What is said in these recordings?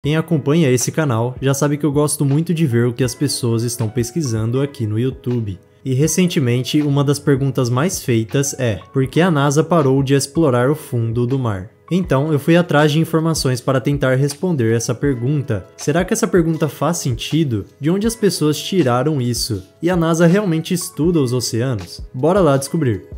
Quem acompanha esse canal já sabe que eu gosto muito de ver o que as pessoas estão pesquisando aqui no YouTube. E recentemente, uma das perguntas mais feitas é: por que a NASA parou de explorar o fundo do mar? Então, eu fui atrás de informações para tentar responder essa pergunta. Será que essa pergunta faz sentido? De onde as pessoas tiraram isso? E a NASA realmente estuda os oceanos? Bora lá descobrir!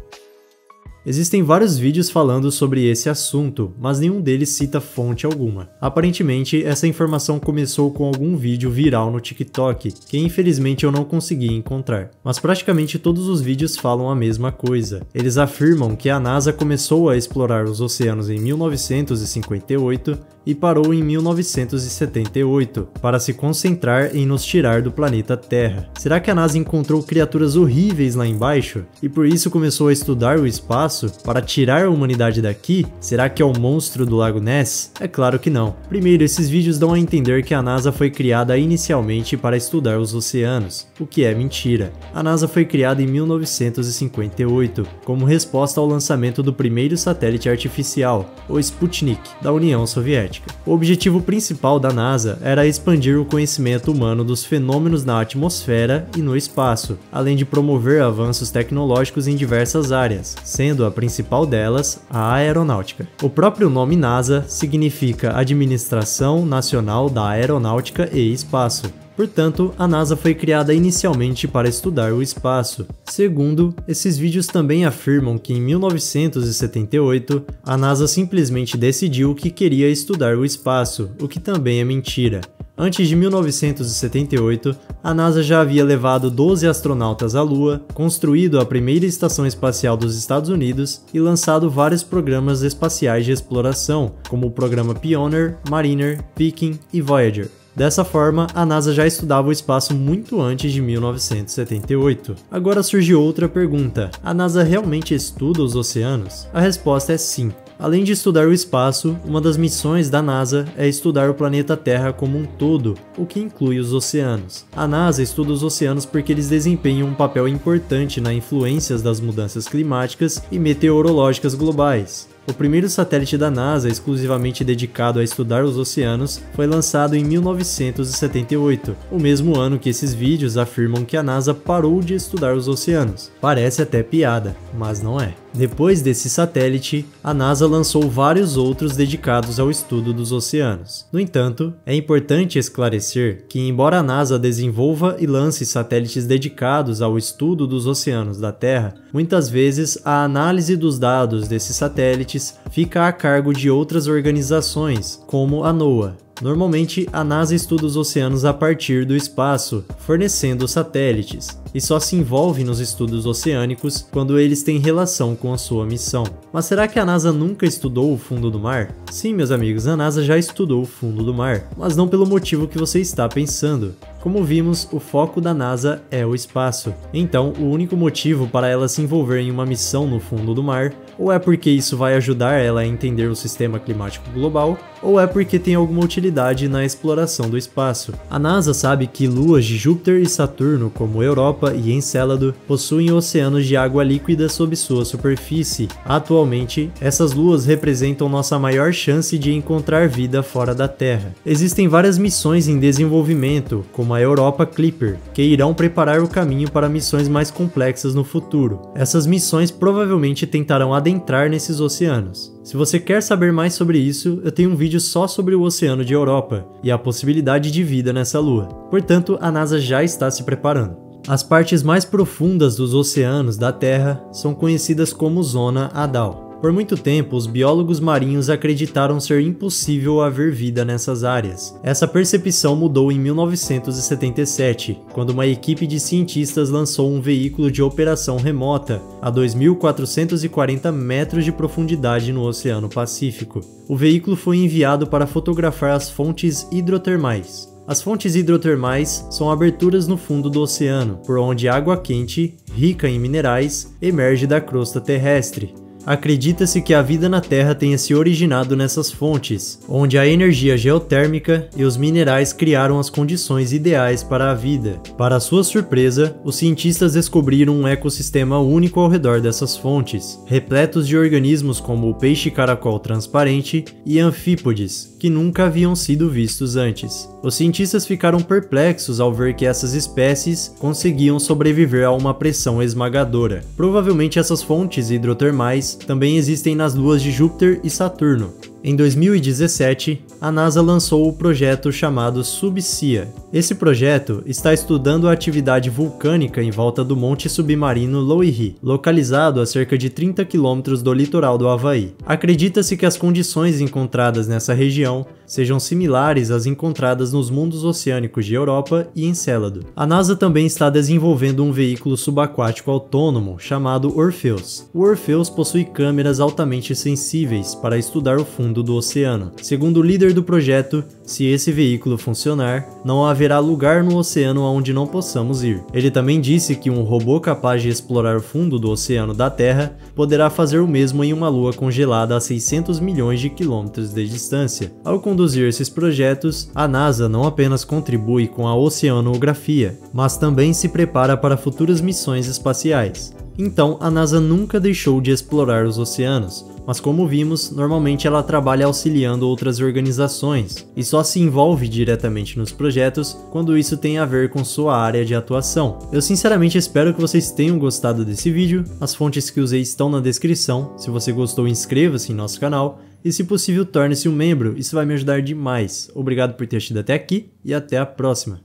Existem vários vídeos falando sobre esse assunto, mas nenhum deles cita fonte alguma. Aparentemente, essa informação começou com algum vídeo viral no TikTok, que infelizmente eu não consegui encontrar. Mas praticamente todos os vídeos falam a mesma coisa. Eles afirmam que a NASA começou a explorar os oceanos em 1958 e parou em 1978, para se concentrar em nos tirar do planeta Terra. Será que a NASA encontrou criaturas horríveis lá embaixo e por isso começou a estudar o espaço para tirar a humanidade daqui? Será que é o monstro do Lago Ness? É claro que não. Primeiro, esses vídeos dão a entender que a NASA foi criada inicialmente para estudar os oceanos, o que é mentira. A NASA foi criada em 1958, como resposta ao lançamento do primeiro satélite artificial, o Sputnik, da União Soviética. O objetivo principal da NASA era expandir o conhecimento humano dos fenômenos na atmosfera e no espaço, além de promover avanços tecnológicos em diversas áreas, sendo a principal delas a aeronáutica. O próprio nome NASA significa Administração Nacional da Aeronáutica e Espaço. Portanto, a NASA foi criada inicialmente para estudar o espaço. Segundo, esses vídeos também afirmam que em 1978, a NASA simplesmente decidiu que queria estudar o espaço, o que também é mentira. Antes de 1978, a NASA já havia levado 12 astronautas à Lua, construído a primeira estação espacial dos Estados Unidos e lançado vários programas espaciais de exploração, como o programa Pioneer, Mariner, Viking e Voyager. Dessa forma, a NASA já estudava o espaço muito antes de 1978. Agora surge outra pergunta: a NASA realmente estuda os oceanos? A resposta é sim. Além de estudar o espaço, uma das missões da NASA é estudar o planeta Terra como um todo, o que inclui os oceanos. A NASA estuda os oceanos porque eles desempenham um papel importante nas influências das mudanças climáticas e meteorológicas globais. O primeiro satélite da NASA exclusivamente dedicado a estudar os oceanos foi lançado em 1978, o mesmo ano que esses vídeos afirmam que a NASA parou de estudar os oceanos. Parece até piada, mas não é. Depois desse satélite, a NASA lançou vários outros dedicados ao estudo dos oceanos. No entanto, é importante esclarecer que, embora a NASA desenvolva e lance satélites dedicados ao estudo dos oceanos da Terra, muitas vezes a análise dos dados desses satélites fica a cargo de outras organizações, como a NOAA. Normalmente, a NASA estuda os oceanos a partir do espaço, fornecendo satélites, e só se envolve nos estudos oceânicos quando eles têm relação com a sua missão. Mas será que a NASA nunca estudou o fundo do mar? Sim, meus amigos, a NASA já estudou o fundo do mar, mas não pelo motivo que você está pensando. Como vimos, o foco da NASA é o espaço. Então, o único motivo para ela se envolver em uma missão no fundo do mar, ou é porque isso vai ajudar ela a entender o sistema climático global, ou é porque tem alguma utilidade na exploração do espaço. A NASA sabe que luas de Júpiter e Saturno, como Europa e Encélado, possuem oceanos de água líquida sob sua superfície. Atualmente, essas luas representam nossa maior chance de encontrar vida fora da Terra. Existem várias missões em desenvolvimento, como a Europa Clipper, que irão preparar o caminho para missões mais complexas no futuro. Essas missões provavelmente tentarão adentrar nesses oceanos. Se você quer saber mais sobre isso, eu tenho um vídeo só sobre o Oceano de Europa e a possibilidade de vida nessa lua. Portanto, a NASA já está se preparando. As partes mais profundas dos oceanos da Terra são conhecidas como Zona Hadal. Por muito tempo, os biólogos marinhos acreditaram ser impossível haver vida nessas áreas. Essa percepção mudou em 1977, quando uma equipe de cientistas lançou um veículo de operação remota a 2.440 metros de profundidade no Oceano Pacífico. O veículo foi enviado para fotografar as fontes hidrotermais. As fontes hidrotermais são aberturas no fundo do oceano, por onde água quente, rica em minerais, emerge da crosta terrestre. Acredita-se que a vida na Terra tenha se originado nessas fontes, onde a energia geotérmica e os minerais criaram as condições ideais para a vida. Para sua surpresa, os cientistas descobriram um ecossistema único ao redor dessas fontes, repletos de organismos como o peixe-caracol transparente e anfípodes, que nunca haviam sido vistos antes. Os cientistas ficaram perplexos ao ver que essas espécies conseguiam sobreviver a uma pressão esmagadora. Provavelmente essas fontes hidrotermais também existem nas luas de Júpiter e Saturno. Em 2017, a NASA lançou o projeto chamado Subsia. Esse projeto está estudando a atividade vulcânica em volta do monte submarino Loihi, localizado a cerca de 30 quilômetros do litoral do Havaí. Acredita-se que as condições encontradas nessa região sejam similares às encontradas nos mundos oceânicos de Europa e Encélado. A NASA também está desenvolvendo um veículo subaquático autônomo chamado Orpheus. O Orpheus possui câmeras altamente sensíveis para estudar o fundo do oceano. Segundo o líder do projeto, se esse veículo funcionar, não haverá lugar no oceano onde não possamos ir. Ele também disse que um robô capaz de explorar o fundo do oceano da Terra poderá fazer o mesmo em uma lua congelada a 600 milhões de quilômetros de distância. Ao conduzir esses projetos, a NASA não apenas contribui com a oceanografia, mas também se prepara para futuras missões espaciais. Então, a NASA nunca deixou de explorar os oceanos, mas como vimos, normalmente ela trabalha auxiliando outras organizações e só se envolve diretamente nos projetos quando isso tem a ver com sua área de atuação. Eu sinceramente espero que vocês tenham gostado desse vídeo, as fontes que usei estão na descrição. Se você gostou, inscreva-se em nosso canal e, se possível, torne-se um membro, isso vai me ajudar demais. Obrigado por ter assistido até aqui e até a próxima!